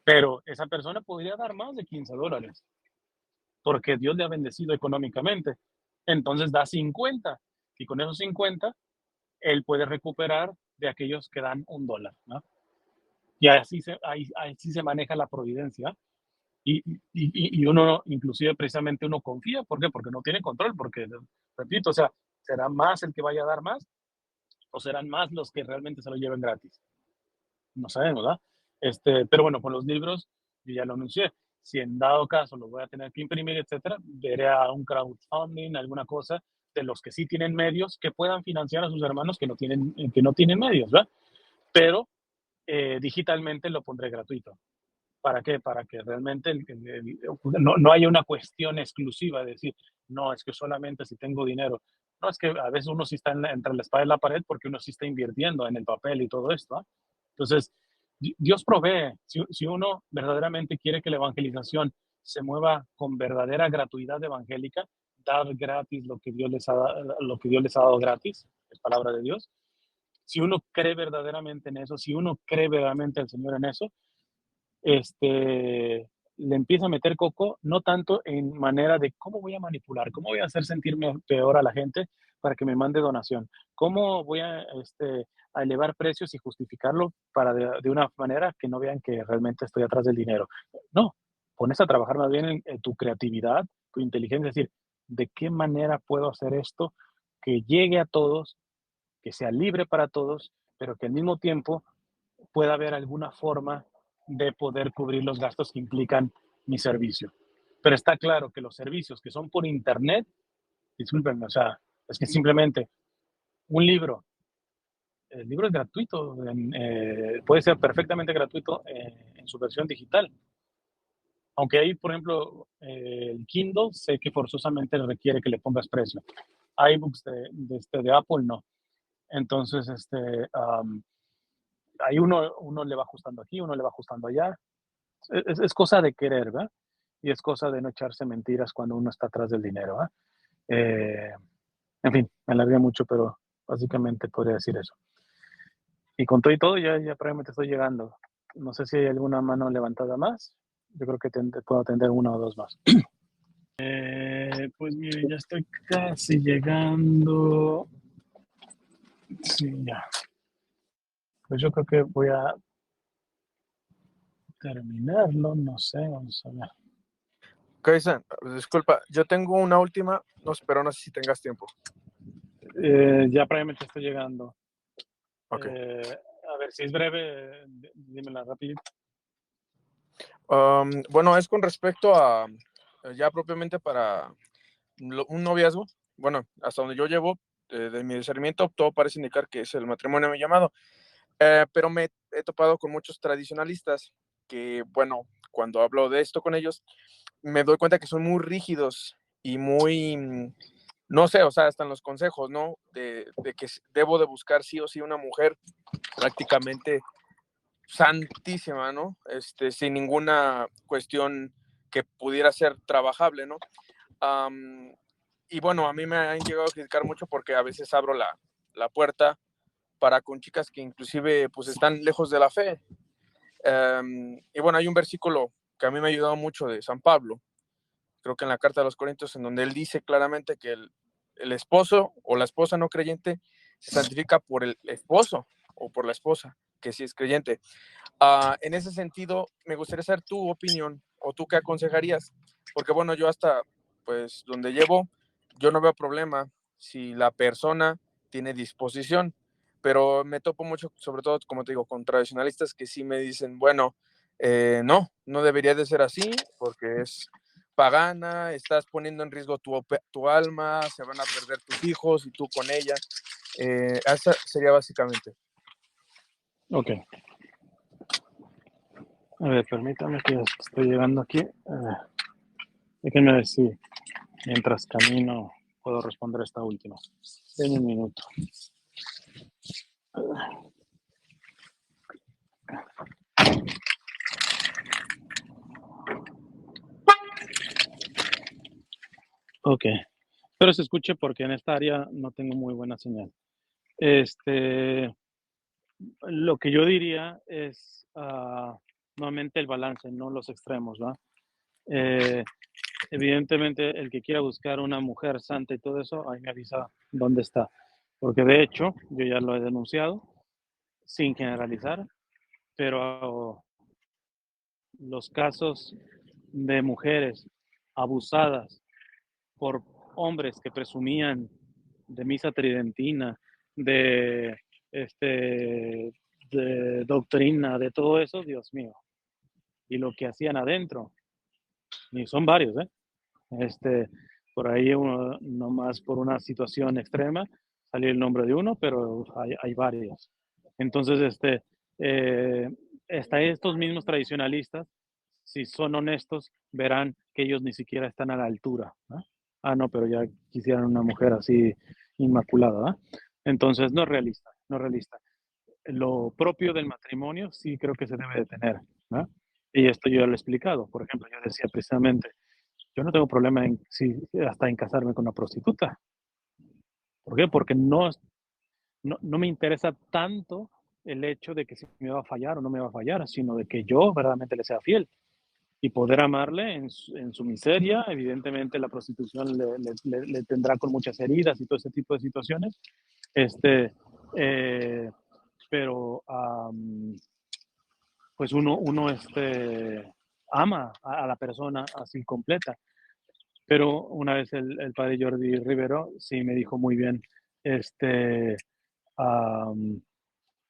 Pero esa persona podría dar más de $15, porque Dios le ha bendecido económicamente. Entonces da 50. Y con esos 50, él puede recuperar de aquellos que dan $1, ¿no? Y así se maneja la providencia. Y uno, inclusive precisamente uno confía, ¿por qué? Porque no tiene control, porque, repito, o sea, ¿será más el que vaya a dar más o serán más los que realmente se lo lleven gratis? No sabemos, ¿verdad? Pero bueno, con los libros, yo ya lo anuncié, si en dado caso lo voy a tener que imprimir, etcétera, veré a un crowdfunding, alguna cosa de los que sí tienen medios que puedan financiar a sus hermanos que no tienen medios, ¿verdad? Pero digitalmente lo pondré gratuito. ¿Para qué? Para que realmente no haya una cuestión exclusiva de decir, no, es que solamente si tengo dinero. No, es que a veces uno sí está entre la espada y la pared porque uno sí está invirtiendo en el papel y todo esto. ¿Eh? Entonces, Dios provee. Si uno verdaderamente quiere que la evangelización se mueva con verdadera gratuidad evangélica, dar gratis lo que Dios les ha dado gratis, es palabra de Dios, Si uno cree verdaderamente en eso, si uno cree verdaderamente al Señor en eso, le empieza a meter coco, no tanto en manera de cómo voy a manipular, cómo voy a hacer sentirme peor a la gente para que me mande donación, cómo voy a elevar precios y justificarlo para de una manera que no vean que realmente estoy atrás del dinero. No, pones a trabajar más bien en tu creatividad, tu inteligencia, es decir, de qué manera puedo hacer esto que llegue a todos, que sea libre para todos, pero que al mismo tiempo pueda haber alguna forma de poder cubrir los gastos que implican mi servicio. Pero está claro que los servicios que son por internet, discúlpenme, o sea, es que simplemente un libro, el libro es gratuito, puede ser perfectamente gratuito en su versión digital. Aunque ahí, por ejemplo, el Kindle, sé que forzosamente requiere que le pongas precio. iBooks de Apple no. Entonces, ahí uno le va ajustando aquí, uno le va ajustando allá. Es cosa de querer, ¿verdad? Y es cosa de no echarse mentiras cuando uno está atrás del dinero, ¿verdad? En fin, me alargué mucho, pero básicamente podría decir eso. Y con todo y todo, ya probablemente estoy llegando. No sé si hay alguna mano levantada más. Yo creo que puedo atender una o dos más. Pues mire, ya estoy casi llegando. Sí, ya. Pues yo creo que voy a terminarlo, no sé, vamos a ver. Kaizen, disculpa, yo tengo una última, pero no sé si tengas tiempo. Ya probablemente estoy llegando. Ok. A ver, si es breve, dímela rápido. Bueno, es con respecto a ya propiamente para un noviazgo. Bueno, hasta donde yo llevo, de mi discernimiento, todo parece indicar que es el matrimonio mi llamado. Pero me he topado con muchos tradicionalistas que, bueno, cuando hablo de esto con ellos, me doy cuenta que son muy rígidos y muy, no sé, o sea, hasta en los consejos, ¿no? De que debo de buscar sí o sí una mujer prácticamente santísima, ¿no? Sin ninguna cuestión que pudiera ser trabajable, ¿no? Y bueno, a mí me han llegado a criticar mucho porque a veces abro la puerta para con chicas que inclusive pues están lejos de la fe. Y bueno, hay un versículo que a mí me ha ayudado mucho de San Pablo, creo que en la carta de los Corintios, en donde él dice claramente que el esposo o la esposa no creyente se santifica por el esposo o por la esposa, que sí es creyente. En ese sentido, me gustaría saber tu opinión o tú qué aconsejarías, porque bueno, yo hasta pues donde llevo, yo no veo problema si la persona tiene disposición, pero me topo mucho, sobre todo, como te digo, con tradicionalistas que sí me dicen, bueno, no debería de ser así, porque es pagana, estás poniendo en riesgo tu alma, se van a perder tus hijos y tú con ella. Esa sería básicamente. Ok. A ver, permítame que estoy llegando aquí. Déjenme ver si mientras camino puedo responder esta última. Denme un minuto. Ok. Espero se escuche porque en esta área no tengo muy buena señal. Lo que yo diría es nuevamente el balance, no los extremos, ¿va? Evidentemente, el que quiera buscar una mujer santa y todo eso, ahí me avisa dónde está. Porque de hecho, yo ya lo he denunciado, sin generalizar, pero los casos de mujeres abusadas por hombres que presumían de misa tridentina, de, de doctrina, de todo eso, Dios mío. Y lo que hacían adentro, y son varios, por ahí uno, nomás por una situación extrema, salió el nombre de uno, pero hay varios. Entonces, hasta estos mismos tradicionalistas, si son honestos, verán que ellos ni siquiera están a la altura, ¿no? No, pero ya quisieran una mujer así inmaculada, ¿no? Entonces, no es realista, no es realista. Lo propio del matrimonio sí creo que se debe de tener, ¿no? Y esto yo ya lo he explicado. Por ejemplo, yo decía precisamente, yo no tengo problema hasta en casarme con una prostituta. ¿Por qué? Porque no no me interesa tanto el hecho de que si me va a fallar o no me va a fallar, sino de que yo verdaderamente le sea fiel y poder amarle en su miseria. Evidentemente la prostitución le tendrá con muchas heridas y todo ese tipo de situaciones, pero pues uno ama a la persona así completa. Pero una vez el padre Jordi Rivero sí me dijo muy bien,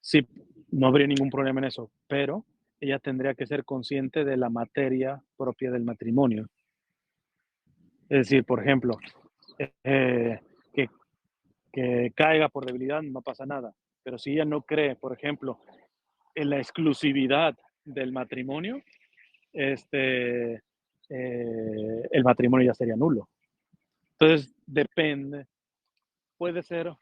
sí, no habría ningún problema en eso, pero ella tendría que ser consciente de la materia propia del matrimonio. Es decir, por ejemplo, eh, que, que caiga por debilidad no pasa nada, pero si ella no cree, por ejemplo, en la exclusividad del matrimonio, el matrimonio ya sería nulo. Entonces, depende, puede ser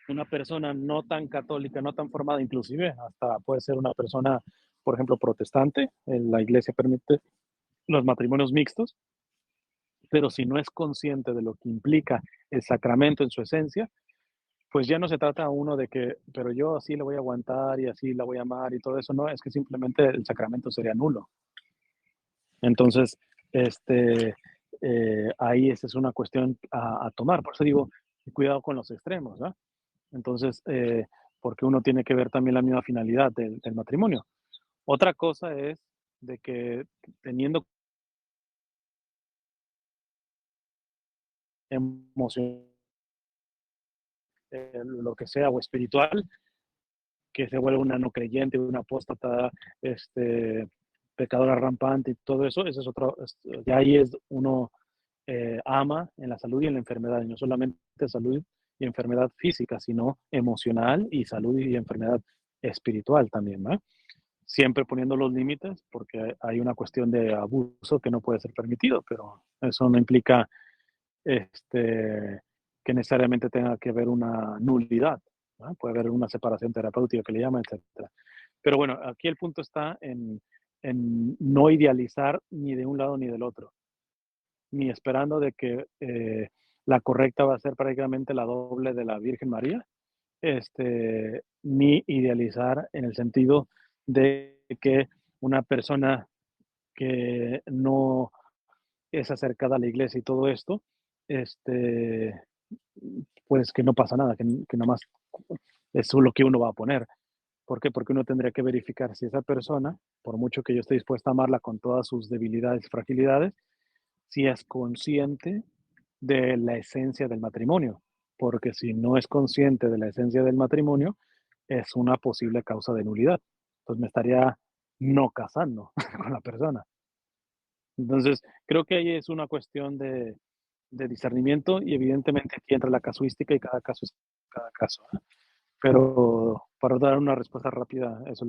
una persona no tan católica, no tan formada, inclusive hasta puede ser una persona, por ejemplo, protestante. La iglesia permite los matrimonios mixtos, pero si no es consciente de lo que implica el sacramento en su esencia, pues ya no se trata uno de que, pero yo así le voy a aguantar y así la voy a amar y todo eso, no, es que simplemente el sacramento sería nulo. Entonces, ahí esa es una cuestión a tomar. Por eso digo, cuidado con los extremos, ¿no? Entonces, porque uno tiene que ver también la misma finalidad del matrimonio. Otra cosa es de que teniendo emoción, lo que sea, o espiritual, que se vuelve una no creyente, una apóstata, pecadora rampante y todo eso, eso es otro, ya ahí es uno ama en la salud y en la enfermedad, y no solamente salud y enfermedad física, sino emocional y salud y enfermedad espiritual también, ¿no? Siempre poniendo los límites, porque hay una cuestión de abuso que no puede ser permitido, pero eso no implica que necesariamente tenga que haber una nulidad, ¿no? Puede haber una separación terapéutica que le llaman, etcétera. Pero bueno, aquí el punto está en no idealizar ni de un lado ni del otro, ni esperando de que la correcta va a ser prácticamente la doble de la Virgen María, ni idealizar en el sentido de que una persona que no es acercada a la iglesia y todo esto, pues que no pasa nada, que nada más es lo que uno va a poner. ¿Por qué? Porque uno tendría que verificar si esa persona, por mucho que yo esté dispuesta a amarla con todas sus debilidades y fragilidades, si es consciente de la esencia del matrimonio. Porque si no es consciente de la esencia del matrimonio, es una posible causa de nulidad. Entonces me estaría no casando con la persona. Entonces, creo que ahí es una cuestión de discernimiento y evidentemente aquí entra la casuística y cada caso es cada caso, ¿no? Pero para dar una respuesta rápida, eso es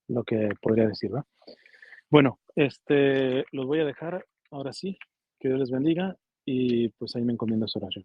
lo que podría decir, ¿no? Bueno, los voy a dejar ahora sí, que Dios les bendiga y pues ahí me encomiendo su oración.